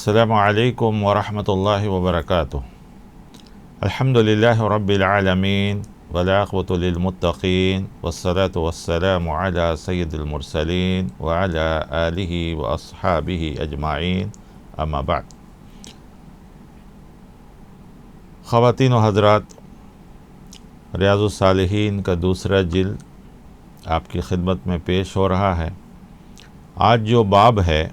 السلام علیکم ورحمۃ اللہ وبرکاتہ۔ الحمدللہ رب العالمین والعاقبۃ للمتقین والصلاة والسلام علی سید المرسلین وعلی آلہ واصحابہ اجمعین، اما بعد۔ خواتین و حضرات، ریاض الصالحین کا دوسرا جلد آپ کی خدمت میں پیش ہو رہا ہے۔ آج جو باب ہے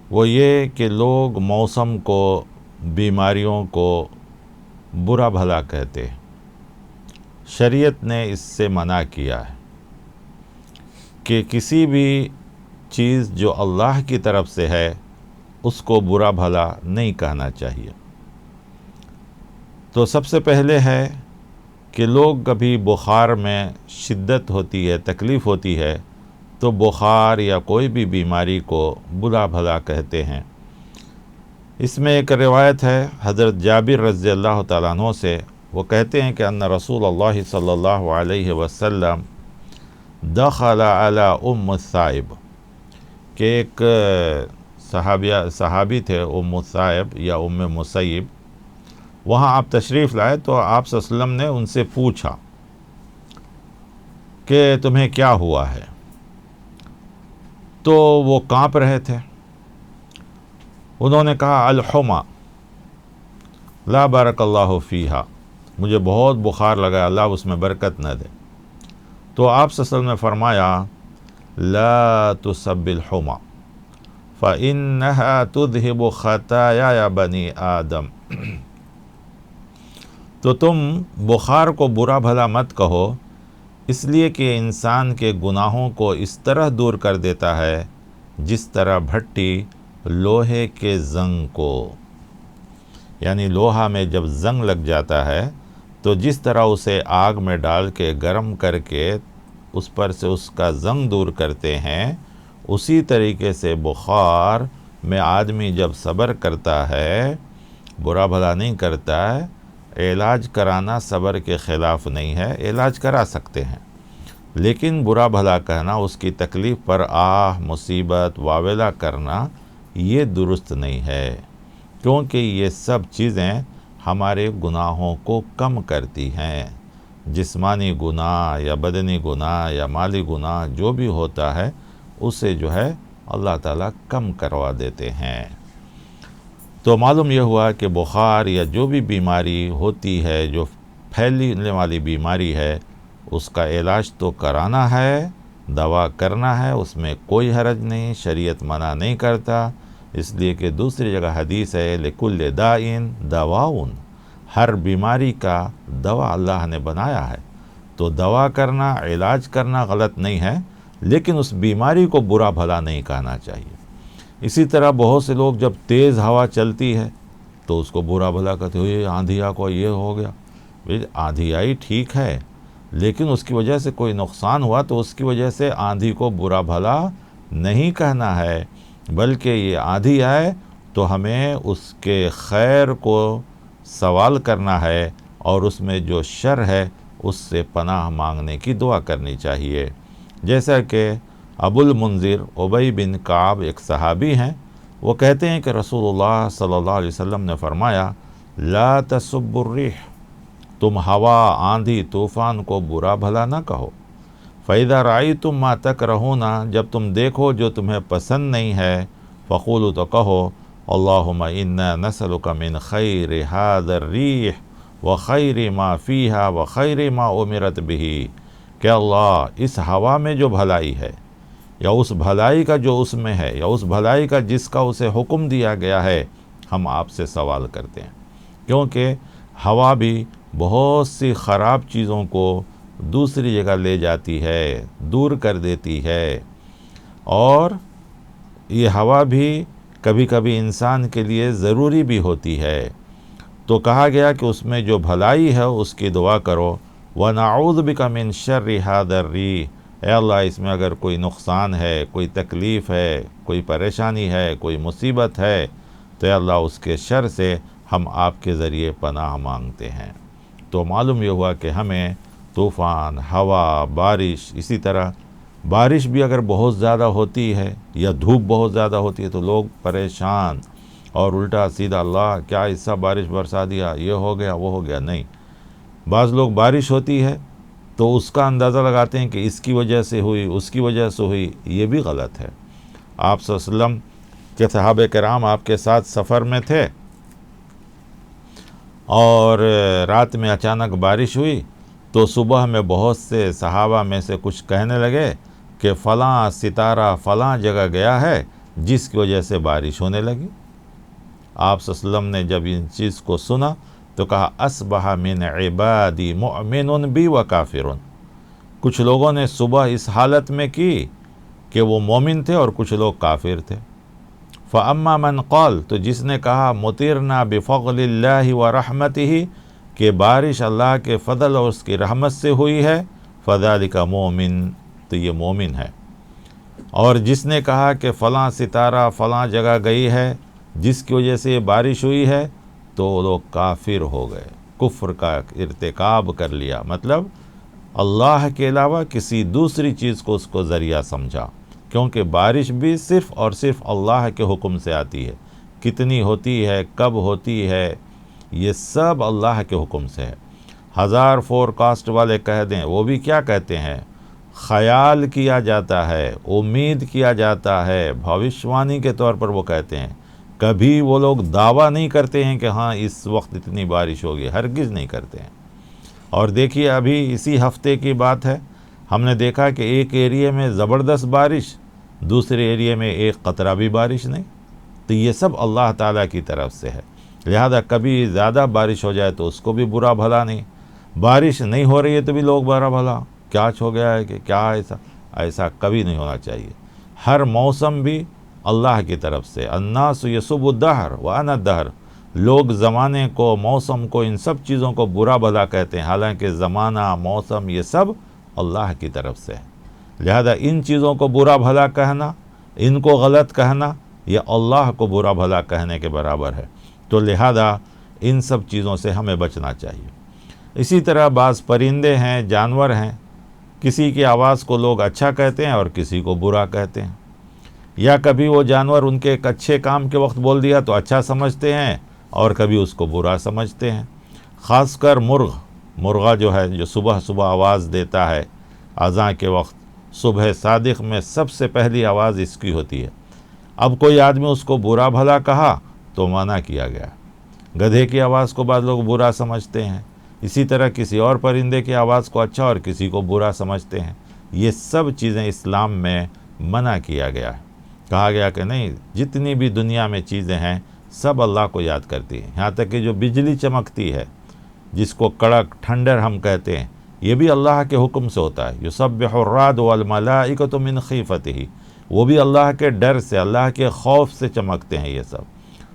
وہ یہ کہ لوگ موسم کو، بیماریوں کو برا بھلا کہتے ہیں۔ شریعت نے اس سے منع کیا ہے کہ کسی بھی چیز جو اللہ کی طرف سے ہے اس کو برا بھلا نہیں کہنا چاہیے۔ تو سب سے پہلے ہے کہ لوگ کبھی بخار میں شدت ہوتی ہے، تکلیف ہوتی ہے تو بخار یا کوئی بھی بیماری کو برا بھلا کہتے ہیں۔ اس میں ایک روایت ہے حضرت جابر رضی اللہ تعالیٰ عنہ سے، وہ کہتے ہیں کہ ان رسول اللہ صلی اللہ علیہ وسلم دخل علی ام الثائب، کہ ایک صحابی تھے ام الثائب یا ام مسیب، وہاں آپ تشریف لائے تو آپ صلی اللہ علیہ وسلم نے ان سے پوچھا کہ تمہیں کیا ہوا ہے؟ تو وہ کانپ رہے تھے۔ انہوں نے کہا الحما لا بارک اللہ فیہا، مجھے بہت بخار لگا، اللہ اس میں برکت نہ دے۔ تو آپ صلی اللہ علیہ وسلم نے فرمایا لا تسب الحما فإنها تذهب خطایا بنی آدم، تو تم بخار کو برا بھلا مت کہو، اس لیے کہ انسان کے گناہوں کو اس طرح دور کر دیتا ہے جس طرح بھٹی لوہے کے زنگ کو، یعنی لوہا میں جب زنگ لگ جاتا ہے تو جس طرح اسے آگ میں ڈال کے گرم کر کے اس پر سے اس کا زنگ دور کرتے ہیں، اسی طریقے سے بخار میں آدمی جب صبر کرتا ہے، برا بھلا نہیں کرتا ہے۔ علاج کرانا صبر کے خلاف نہیں ہے، علاج کرا سکتے ہیں، لیکن برا بھلا کہنا، اس کی تکلیف پر مصیبت واویلا کرنا، یہ درست نہیں ہے، کیونکہ یہ سب چیزیں ہمارے گناہوں کو کم کرتی ہیں۔ جسمانی گناہ یا بدنی گناہ یا مالی گناہ جو بھی ہوتا ہے اسے جو ہے اللہ تعالیٰ کم کروا دیتے ہیں۔ تو معلوم یہ ہوا کہ بخار یا جو بھی بیماری ہوتی ہے، جو پھیلنے والی بیماری ہے، اس کا علاج تو کرانا ہے، دوا کرنا ہے، اس میں کوئی حرج نہیں، شریعت منع نہیں کرتا، اس لیے کہ دوسری جگہ حدیث ہے لکل داء دواء، ہر بیماری کا دوا اللہ نے بنایا ہے، تو دوا کرنا، علاج کرنا غلط نہیں ہے، لیکن اس بیماری کو برا بھلا نہیں کہنا چاہیے۔ اسی طرح بہت سے لوگ جب تیز ہوا چلتی ہے تو اس کو برا بھلا کہتے ہیں، یہ آندھی آ کو یہ ہو گیا۔ آندھی آئی ٹھیک ہے، لیکن اس کی وجہ سے کوئی نقصان ہوا تو اس کی وجہ سے آندھی کو برا بھلا نہیں کہنا ہے، بلکہ یہ آندھی آئے تو ہمیں اس کے خیر کو سوال کرنا ہے اور اس میں جو شر ہے اس سے پناہ مانگنے کی دعا کرنی چاہیے۔ جیسا کہ ابو المنذر ابی بن کعب ایک صحابی ہیں، وہ کہتے ہیں کہ رسول اللہ صلی اللہ علیہ وسلم نے فرمایا لا تسب الريح، تم ہوا، آندھی، طوفان کو برا بھلا نہ کہو۔ فَإِذَا رَأَيْتُم مَّا تَكْرَهُونَ، جب تم دیکھو جو تمہیں پسند نہیں ہے، فَقُولُوا، تو کہو اللہم اِنَّا نَسْأَلُكَ مِنْ خَيْرِ هَذَا الرِّيحِ وَخَيْرِ مَا فِيهَا وَخَيْرِ مَا أُمِرَتْ بِهِ، کہ اللہ اس ہوا میں جو بھلائی ہے، یا اس بھلائی کا جو اس میں ہے، یا اس بھلائی کا جس کا اسے حکم دیا گیا ہے، ہم آپ سے سوال کرتے ہیں، کیونکہ ہوا بھی بہت سی خراب چیزوں کو دوسری جگہ لے جاتی ہے، دور کر دیتی ہے، اور یہ ہوا بھی کبھی کبھی انسان کے لیے ضروری بھی ہوتی ہے۔ تو کہا گیا کہ اس میں جو بھلائی ہے اس کی دعا کرو، وَنَعُوذُ بِكَ مِنْ شَرِّ هَذَا الرِّيحِ، اے اللہ اس میں اگر کوئی نقصان ہے، کوئی تکلیف ہے، کوئی پریشانی ہے، کوئی مصیبت ہے، تو اے اللہ اس کے شر سے ہم آپ کے ذریعے پناہ مانگتے ہیں۔ تو معلوم یہ ہوا کہ ہمیں طوفان، ہوا، بارش، اسی طرح بارش بھی اگر بہت زیادہ ہوتی ہے یا دھوپ بہت زیادہ ہوتی ہے تو لوگ پریشان اور الٹا سیدھا اللہ کیا ایسا بارش برسا دیا، یہ ہو گیا وہ ہو گیا. نہیں، بعض لوگ بارش ہوتی ہے تو اس کا اندازہ لگاتے ہیں کہ اس کی وجہ سے ہوئی، اس کی وجہ سے ہوئی. یہ بھی غلط ہے. آپ صلی اللہ علیہ وسلم کے صحابہ کرام آپ کے ساتھ سفر میں تھے اور رات میں اچانک بارش ہوئی تو صبح میں بہت سے صحابہ میں سے کچھ کہنے لگے کہ فلاں ستارہ فلاں جگہ گیا ہے جس کی وجہ سے بارش ہونے لگی. آپ صلی اللہ علیہ وسلم نے جب ان چیز کو سنا تو کہا اصبح من عبادی مؤمن بی و کافر. کچھ لوگوں نے صبح اس حالت میں کی کہ وہ مومن تھے اور کچھ لوگ کافر تھے. فاما من قال، تو جس نے کہا مطرنا بفضل اللہ و رحمتہ، کہ بارش اللہ کے فضل اور اس کی رحمت سے ہوئی ہے، فذلک مومن، تو یہ مومن ہے. اور جس نے کہا کہ فلاں ستارہ فلاں جگہ گئی ہے جس کی وجہ سے یہ بارش ہوئی ہے، تو وہ لوگ کافر ہو گئے، کفر کا ارتکاب کر لیا. مطلب اللہ کے علاوہ کسی دوسری چیز کو اس کو ذریعہ سمجھا، کیونکہ بارش بھی صرف اور صرف اللہ کے حکم سے آتی ہے. کتنی ہوتی ہے، کب ہوتی ہے، یہ سب اللہ کے حکم سے ہے. 1000 فور کاسٹ والے کہہ دیں، وہ بھی کیا کہتے ہیں، خیال کیا جاتا ہے، امید کیا جاتا ہے، بھوشوانی کے طور پر وہ کہتے ہیں. کبھی وہ لوگ دعویٰ نہیں کرتے ہیں کہ ہاں اس وقت اتنی بارش ہوگی، ہرگز نہیں کرتے ہیں. اور دیکھیے ابھی اسی ہفتے کی بات ہے، ہم نے دیکھا کہ ایک ایریے میں زبردست بارش، دوسرے ایریے میں ایک قطرہ بھی بارش نہیں. تو یہ سب اللہ تعالیٰ کی طرف سے ہے. لہذا کبھی زیادہ بارش ہو جائے تو اس کو بھی برا بھلا نہیں، بارش نہیں ہو رہی ہے تو بھی لوگ برا بھلا کیا ہو گیا ہے کہ کیا ایسا کبھی نہیں ہونا چاہیے. ہر موسم بھی اللہ کی طرف سے. الناس یسب الدہر وانا الدہر، لوگ زمانے کو، موسم کو، ان سب چیزوں کو برا بھلا کہتے ہیں، حالانکہ زمانہ، موسم، یہ سب اللہ کی طرف سے ہے. لہذا ان چیزوں کو برا بھلا کہنا، ان کو غلط کہنا، یہ اللہ کو برا بھلا کہنے کے برابر ہے. تو لہذا ان سب چیزوں سے ہمیں بچنا چاہیے. اسی طرح بعض پرندے ہیں، جانور ہیں، کسی کی آواز کو لوگ اچھا کہتے ہیں اور کسی کو برا کہتے ہیں. یا کبھی وہ جانور ان کے ایک اچھے کام کے وقت بول دیا تو اچھا سمجھتے ہیں اور کبھی اس کو برا سمجھتے ہیں. خاص کر مرغا جو ہے، جو صبح صبح آواز دیتا ہے اذان کے وقت، صبح صادق میں سب سے پہلی آواز اس کی ہوتی ہے. اب کوئی آدمی اس کو برا بھلا کہا تو منع کیا گیا. گدھے کی آواز کو بعض لوگ برا سمجھتے ہیں، اسی طرح کسی اور پرندے کی آواز کو اچھا اور کسی کو برا سمجھتے ہیں. یہ سب چیزیں اسلام میں منع کیا گیا ہے. کہا گیا کہ نہیں، جتنی بھی دنیا میں چیزیں ہیں سب اللہ کو یاد کرتی ہیں. یہاں تک کہ جو بجلی چمکتی ہے، جس کو کڑک ٹھنڈر ہم کہتے ہیں، یہ بھی اللہ کے حکم سے ہوتا ہے. یسبح الرعد والملائکۃ من خیفتہ، وہ بھی اللہ کے ڈر سے، اللہ کے خوف سے چمکتے ہیں یہ سب.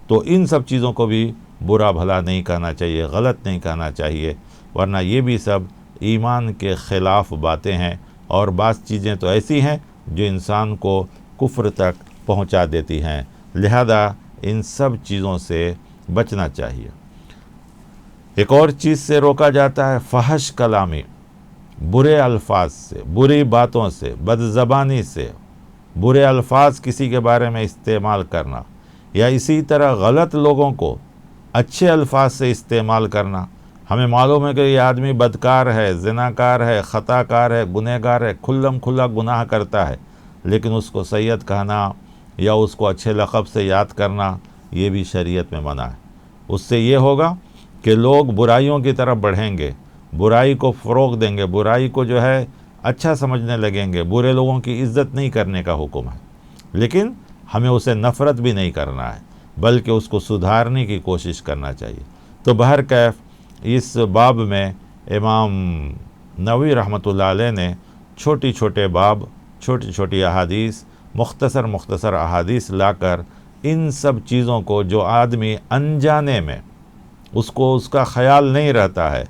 تو ان سب چیزوں کو بھی برا بھلا نہیں کہنا چاہیے، غلط نہیں کہنا چاہیے، ورنہ یہ بھی سب ایمان کے خلاف باتیں ہیں. اور بعض چیزیں تو ایسی ہیں جو انسان کو کفر تک پہنچا دیتی ہیں. لہذا ان سب چیزوں سے بچنا چاہیے. ایک اور چیز سے روکا جاتا ہے، فحش کلامی، برے الفاظ سے، بری باتوں سے، بد زبانی سے، برے الفاظ کسی کے بارے میں استعمال کرنا، یا اسی طرح غلط لوگوں کو اچھے الفاظ سے استعمال کرنا. ہمیں معلوم ہے کہ یہ آدمی بدکار ہے، زناکار ہے، خطا کار ہے، گنہگار ہے، کھلم کھلا گناہ کرتا ہے، لیکن اس کو سید کہنا یا اس کو اچھے لقب سے یاد کرنا، یہ بھی شریعت میں منع ہے. اس سے یہ ہوگا کہ لوگ برائیوں کی طرف بڑھیں گے، برائی کو فروغ دیں گے، برائی کو جو ہے اچھا سمجھنے لگیں گے. برے لوگوں کی عزت نہیں کرنے کا حکم ہے، لیکن ہمیں اسے نفرت بھی نہیں کرنا ہے، بلکہ اس کو سدھارنے کی کوشش کرنا چاہیے. تو بہرکیف اس باب میں امام نووی رحمۃ اللہ علیہ نے چھوٹی چھوٹے باب، چھوٹی چھوٹی احادیث، مختصر احادیث لا کر ان سب چیزوں کو، جو آدمی انجانے میں اس کو اس کا خیال نہیں رہتا ہے،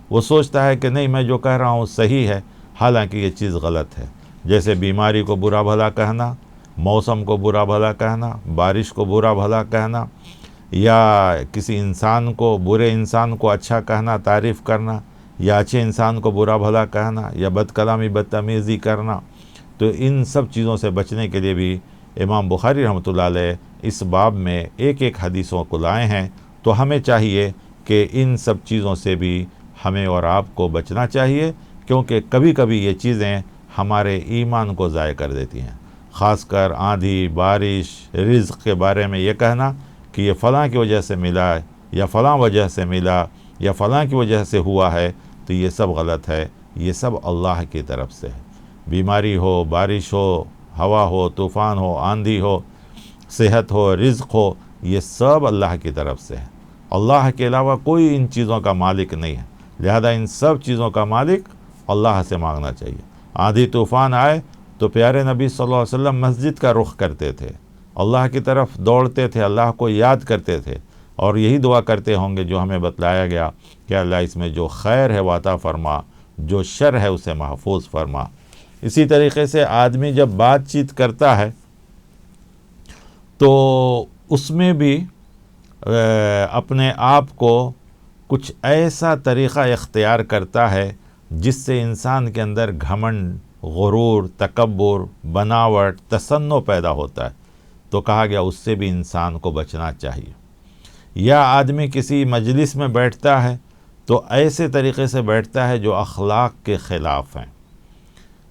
وہ سوچتا ہے کہ نہیں میں جو کہہ رہا ہوں صحیح ہے، حالانکہ یہ چیز غلط ہے. جیسے بیماری کو برا بھلا کہنا، موسم کو برا بھلا کہنا، بارش کو برا بھلا کہنا، یا کسی انسان کو، برے انسان کو اچھا کہنا، تعریف کرنا، یا اچھے انسان کو برا بھلا کہنا، یا بد کلامی، بدتمیزی کرنا، تو ان سب چیزوں سے بچنے کے لیے بھی امام بخاری رحمۃ اللہ علیہ اس باب میں ایک ایک حدیثوں کو لائے ہیں۔ تو ہمیں چاہیے کہ ان سب چیزوں سے بھی ہمیں اور آپ کو بچنا چاہیے، کیونکہ کبھی کبھی یہ چیزیں ہمارے ایمان کو ضائع کر دیتی ہیں۔ خاص کر آندھی، بارش، رزق کے بارے میں یہ کہنا کہ یہ فلاں کی وجہ سے ملا ہے، یا فلاں وجہ سے ملا، یا فلاں کی وجہ سے ہوا ہے، تو یہ سب غلط ہے، یہ سب اللہ کی طرف سے ہے۔ بیماری ہو، بارش ہو، ہوا ہو، طوفان ہو، آندھی ہو، صحت ہو، رزق ہو، یہ سب اللہ کی طرف سے ہے۔ اللہ کے علاوہ کوئی ان چیزوں کا مالک نہیں ہے، لہذا ان سب چیزوں کا مالک اللہ سے مانگنا چاہیے۔ آندھی طوفان آئے تو پیارے نبی صلی اللہ علیہ وسلم مسجد کا رخ کرتے تھے، اللہ کی طرف دوڑتے تھے، اللہ کو یاد کرتے تھے، اور یہی دعا کرتے ہوں گے جو ہمیں بتلایا گیا کہ اللہ اس میں جو خیر ہے وہ عطا فرما، جو شر ہے اسے محفوظ فرما۔ اسی طریقے سے آدمی جب بات چیت کرتا ہے تو اس میں بھی اپنے آپ کو کچھ ایسا طریقہ اختیار کرتا ہے جس سے انسان کے اندر گھمنڈ، غرور، تکبر، بناوٹ، تصنع پیدا ہوتا ہے، تو کہا گیا اس سے بھی انسان کو بچنا چاہیے۔ یا آدمی کسی مجلس میں بیٹھتا ہے تو ایسے طریقے سے بیٹھتا ہے جو اخلاق کے خلاف ہیں۔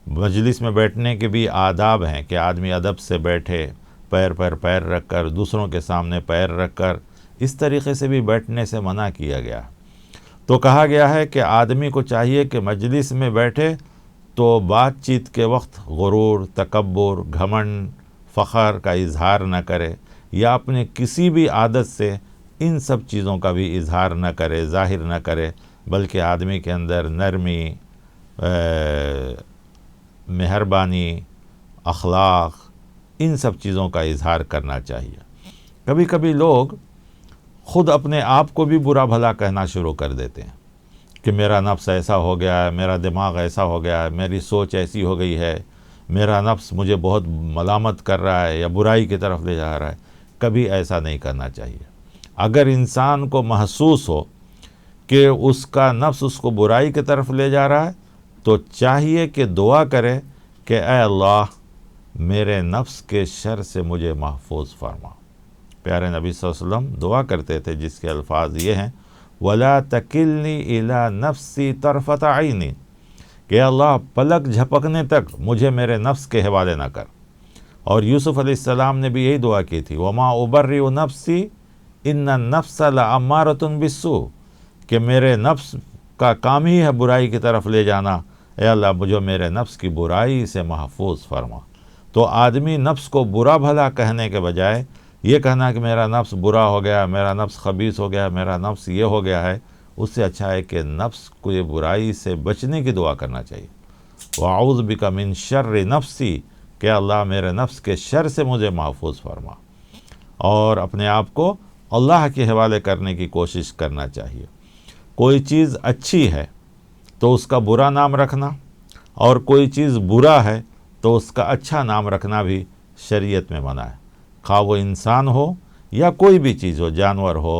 مجلس میں بیٹھنے کے بھی آداب ہیں کہ آدمی ادب سے بیٹھے، پیر پر پیر رکھ کر، دوسروں کے سامنے پیر رکھ کر، اس طریقے سے بھی بیٹھنے سے منع کیا گیا۔ تو کہا گیا ہے کہ آدمی کو چاہیے کہ مجلس میں بیٹھے تو بات چیت کے وقت غرور، تکبر، گھمنڈ، فخر کا اظہار نہ کرے، یا اپنے کسی بھی عادت سے ان سب چیزوں کا بھی اظہار نہ کرے، ظاہر نہ کرے، بلکہ آدمی کے اندر نرمی، مہربانی، اخلاق، ان سب چیزوں کا اظہار کرنا چاہیے۔ کبھی کبھی لوگ خود اپنے آپ کو بھی برا بھلا کہنا شروع کر دیتے ہیں کہ میرا نفس ایسا ہو گیا ہے، میرا دماغ ایسا ہو گیا ہے، میری سوچ ایسی ہو گئی ہے، میرا نفس مجھے بہت ملامت کر رہا ہے یا برائی کی طرف لے جا رہا ہے۔ کبھی ایسا نہیں کرنا چاہیے۔ اگر انسان کو محسوس ہو کہ اس کا نفس اس کو برائی کی طرف لے جا رہا ہے تو چاہیے کہ دعا کرے کہ اے اللہ میرے نفس کے شر سے مجھے محفوظ فرما۔ پیارے نبی صلی اللہ علیہ وسلم دعا کرتے تھے جس کے الفاظ یہ ہیں وَلَا تَكِلْنِي إِلَىٰ نَفْسِي طَرْفَةَ عَيْنٍ، کہ اللہ پلک جھپکنے تک مجھے میرے نفس کے حوالے نہ کر۔ اور یوسف علیہ السلام نے بھی یہی دعا کی تھی وَمَا أُبَرِّئُ نَفْسِي إِنَّ النَّفْسَ لَأَمَّارَةٌ بِالسُّوءِ، کہ میرے نفس کا کام ہی ہے برائی کی طرف لے جانا، اے اللہ مجھے میرے نفس کی برائی سے محفوظ فرما۔ تو آدمی نفس کو برا بھلا کہنے کے بجائے یہ کہنا کہ میرا نفس برا ہو گیا، میرا نفس خبیث ہو گیا، میرا نفس یہ ہو گیا ہے، اس سے اچھا ہے کہ نفس کو یہ برائی سے بچنے کی دعا کرنا چاہیے۔ وَأَعُوذُ بِكَ مِن شَرِّ نَفْسِي، کہ اللہ میرے نفس کے شر سے مجھے محفوظ فرما، اور اپنے آپ کو اللہ کے حوالے کرنے کی کوشش کرنا چاہیے۔ کوئی چیز اچھی ہے تو اس کا برا نام رکھنا، اور کوئی چیز برا ہے تو اس کا اچھا نام رکھنا بھی شریعت میں منع ہے۔ خواہ وہ انسان ہو یا کوئی بھی چیز ہو، جانور ہو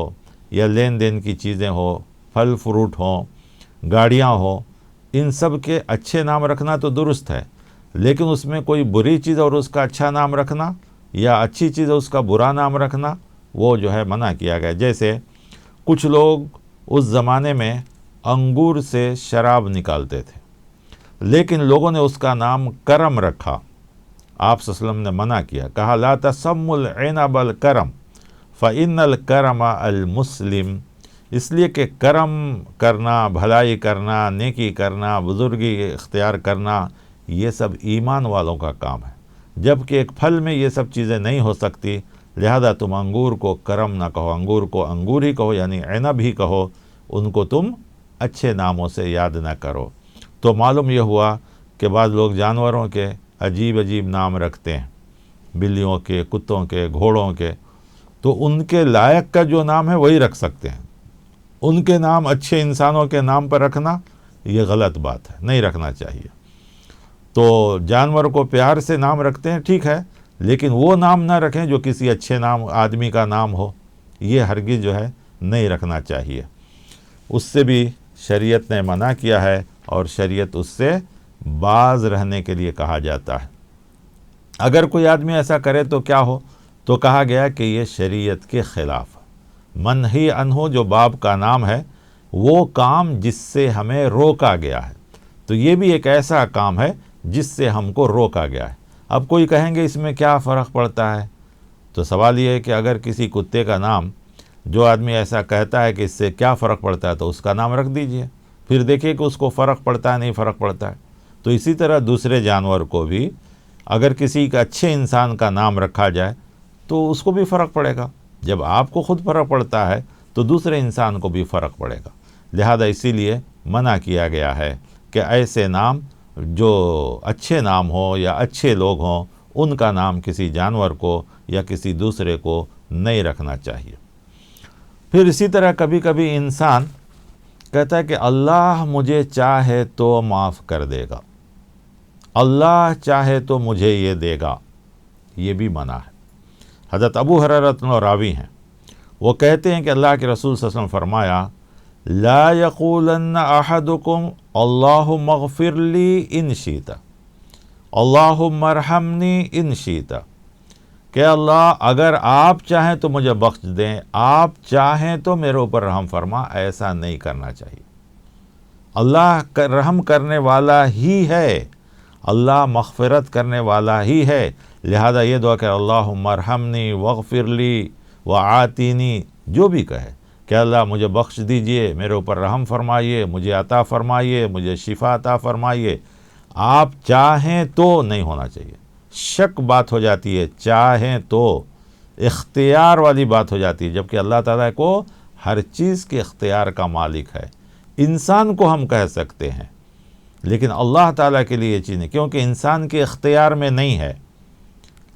یا لین دین کی چیزیں ہو، پھل فروٹ ہوں، گاڑیاں ہوں، ان سب کے اچھے نام رکھنا تو درست ہے، لیکن اس میں کوئی بری چیز اور اس کا اچھا نام رکھنا، یا اچھی چیز اور اس کا برا نام رکھنا، وہ جو ہے منع کیا گیا۔ جیسے کچھ لوگ اس زمانے میں انگور سے شراب نکالتے تھے، لیکن لوگوں نے اس کا نام کرم رکھا۔ آپ صلی اللہ علیہ وسلم نے منع کیا، کہا لا تسموا العنب الکرم فإن الکرم المسلم، اس لیے کہ کرم کرنا، بھلائی کرنا، نیکی کرنا، بزرگی اختیار کرنا، یہ سب ایمان والوں کا کام ہے، جبکہ ایک پھل میں یہ سب چیزیں نہیں ہو سکتی، لہذا تم انگور کو کرم نہ کہو، انگور کو انگور ہی کہو، یعنی عنب ہی کہو، ان کو تم اچھے ناموں سے یاد نہ کرو۔ تو معلوم یہ ہوا کہ بعض لوگ جانوروں کے عجیب عجیب نام رکھتے ہیں، بلیوں کے، کتوں کے، گھوڑوں کے، تو ان کے لائق کا جو نام ہے وہی رکھ سکتے ہیں۔ ان کے نام اچھے انسانوں کے نام پر رکھنا یہ غلط بات ہے، نہیں رکھنا چاہیے۔ تو جانور کو پیار سے نام رکھتے ہیں، ٹھیک ہے، لیکن وہ نام نہ رکھیں جو کسی اچھے نام آدمی کا نام ہو، یہ ہرگز جو ہے نہیں رکھنا چاہیے۔ اس سے بھی شریعت نے منع کیا ہے، اور شریعت اس سے باز رہنے کے لیے کہا جاتا ہے۔ اگر کوئی آدمی ایسا کرے تو کیا ہو؟ تو کہا گیا کہ یہ شریعت کے خلاف منہی عنہ جو باب کا نام ہے، وہ کام جس سے ہمیں روکا گیا ہے، تو یہ بھی ایک ایسا کام ہے جس سے ہم کو روکا گیا ہے۔ اب کوئی کہیں گے اس میں کیا فرق پڑتا ہے؟ تو سوال یہ ہے کہ اگر کسی کتے کا نام جو آدمی ایسا کہتا ہے کہ اس سے کیا فرق پڑتا ہے تو اس کا نام رکھ دیجئے، پھر دیکھیے کہ اس کو فرق پڑتا ہے نہیں فرق پڑتا ہے۔ تو اسی طرح دوسرے جانور کو بھی اگر کسی کا اچھے انسان کا نام رکھا جائے تو اس کو بھی فرق پڑے گا۔ جب آپ کو خود فرق پڑتا ہے تو دوسرے انسان کو بھی فرق پڑے گا۔ لہذا اسی لیے منع کیا گیا ہے کہ ایسے نام جو اچھے نام ہوں یا اچھے لوگ ہوں، ان کا نام کسی جانور کو یا کسی دوسرے کو نہیں رکھنا چاہیے۔ پھر اسی طرح کبھی کبھی انسان کہتا ہے کہ اللہ مجھے چاہے تو معاف کر دے گا، اللہ چاہے تو مجھے یہ دے گا، یہ بھی منع ہے۔ حضرت ابو ہریرہ راوی ہیں، وہ کہتے ہیں کہ اللہ کے رسول صلی اللہ علیہ وسلم فرمایا لا یقولن احدکم اللہم اغفر لی ان شئت اللہم ارحمنی ان شئت، کہ اللہ اگر آپ چاہیں تو مجھے بخش دیں، آپ چاہیں تو میرے اوپر رحم فرما، ایسا نہیں کرنا چاہیے۔ اللہ رحم کرنے والا ہی ہے، اللہ مغفرت کرنے والا ہی ہے، لہذا یہ دعا کہ اللہم ارحمنی واغفر لی وآتینی، جو بھی کہے کہ اللہ مجھے بخش دیجئے، میرے اوپر رحم فرمائیے، مجھے عطا فرمائیے، مجھے شفا عطا فرمائیے، آپ چاہیں تو نہیں ہونا چاہیے۔ شک بات ہو جاتی ہے، چاہیں تو اختیار والی بات ہو جاتی ہے، جبکہ اللہ تعالیٰ کو ہر چیز کے اختیار کا مالک ہے۔ انسان کو ہم کہہ سکتے ہیں لیکن اللہ تعالیٰ کے لیے یہ چیز نہیں، کیونکہ انسان کے اختیار میں نہیں ہے،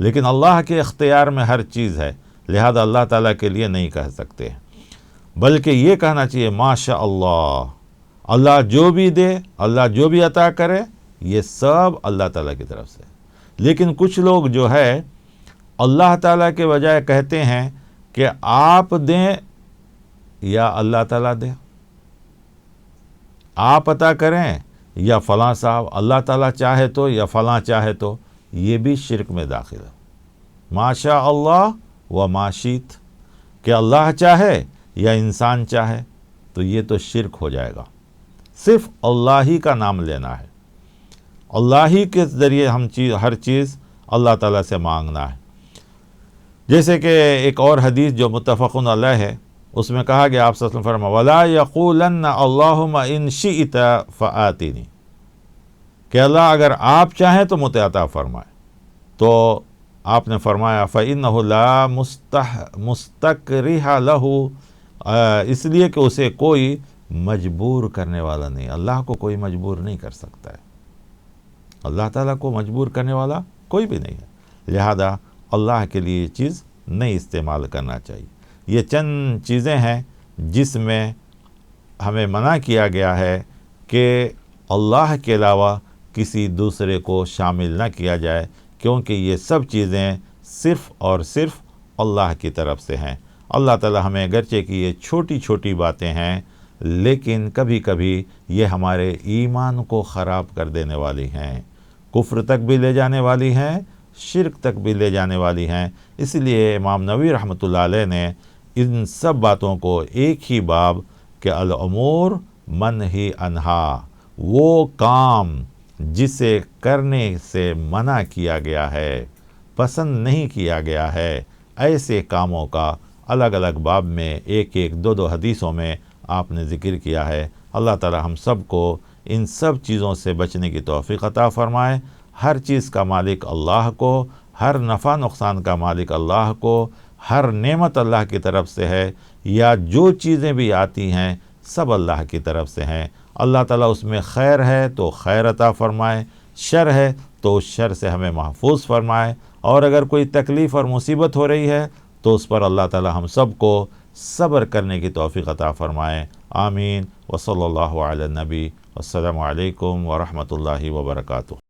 لیکن اللہ کے اختیار میں ہر چیز ہے، لہذا اللہ تعالیٰ کے لیے نہیں کہہ سکتے ہیں، بلکہ یہ کہنا چاہیے ماشاء اللہ، اللہ جو بھی دے، اللہ جو بھی عطا کرے، یہ سب اللہ تعالیٰ کی طرف سے۔ لیکن کچھ لوگ جو ہے اللہ تعالیٰ کے بجائے کہتے ہیں کہ آپ دیں یا اللہ تعالیٰ دے، آپ عطا کریں یا فلاں صاحب، اللہ تعالیٰ چاہے تو یا فلاں چاہے تو، یہ بھی شرک میں داخل ہے۔ ماشاء اللہ و ما شئت، کہ اللہ چاہے یا انسان چاہے، تو یہ تو شرک ہو جائے گا۔ صرف اللہ ہی کا نام لینا ہے، اللہ ہی کے ذریعے ہم ہر چیز اللہ تعالیٰ سے مانگنا ہے۔ جیسے کہ ایک اور حدیث جو متفق علیہ ہے، اس میں کہا گیا آپ صلی اللہ علیہ وسلم فرمایا وَلَا يَقُولَنَّ اللَّهُمَّ إِن شِئْتَ فَآتِنِي، کہ اللہ اگر آپ چاہیں تو مجھے عطا فرمائے، تو آپ نے فرمایا فَإِنَّهُ لَا مُسْتَكْرِهَ لَهُ، اس لیے کہ اسے کوئی مجبور کرنے والا نہیں، اللہ کو کوئی مجبور نہیں کر سکتا ہے، اللہ تعالیٰ کو مجبور کرنے والا کوئی بھی نہیں ہے، لہذا اللہ کے لیے یہ چیز نہیں استعمال کرنا چاہیے۔ یہ چند چیزیں ہیں جس میں ہمیں منع کیا گیا ہے کہ اللہ کے علاوہ کسی دوسرے کو شامل نہ کیا جائے، کیونکہ یہ سب چیزیں صرف اور صرف اللہ کی طرف سے ہیں۔ اللہ تعالی ہمیں اگرچہ کہ یہ چھوٹی چھوٹی باتیں ہیں، لیکن کبھی کبھی یہ ہمارے ایمان کو خراب کر دینے والی ہیں، کفر تک بھی لے جانے والی ہیں، شرک تک بھی لے جانے والی ہیں۔ اس لیے امام نووی رحمۃ اللہ علیہ نے ان سب باتوں کو ایک ہی باب کہ الامور منہی عنہا، وہ کام جسے کرنے سے منع کیا گیا ہے، پسند نہیں کیا گیا ہے، ایسے کاموں کا الگ الگ باب میں ایک ایک دو دو حدیثوں میں آپ نے ذکر کیا ہے۔ اللہ تعالی ہم سب کو ان سب چیزوں سے بچنے کی توفیق عطا فرمائے۔ ہر چیز کا مالک اللہ کو، ہر نفع نقصان کا مالک اللہ کو، ہر نعمت اللہ کی طرف سے ہے، یا جو چیزیں بھی آتی ہیں سب اللہ کی طرف سے ہیں۔ اللہ تعالیٰ اس میں خیر ہے تو خیر عطا فرمائے، شر ہے تو اس شر سے ہمیں محفوظ فرمائے، اور اگر کوئی تکلیف اور مصیبت ہو رہی ہے تو اس پر اللہ تعالیٰ ہم سب کو صبر کرنے کی توفیق عطا فرمائے۔ آمین۔ وصلی اللہ علی النبی، والسلام علیکم ورحمۃ اللہ وبرکاتہ۔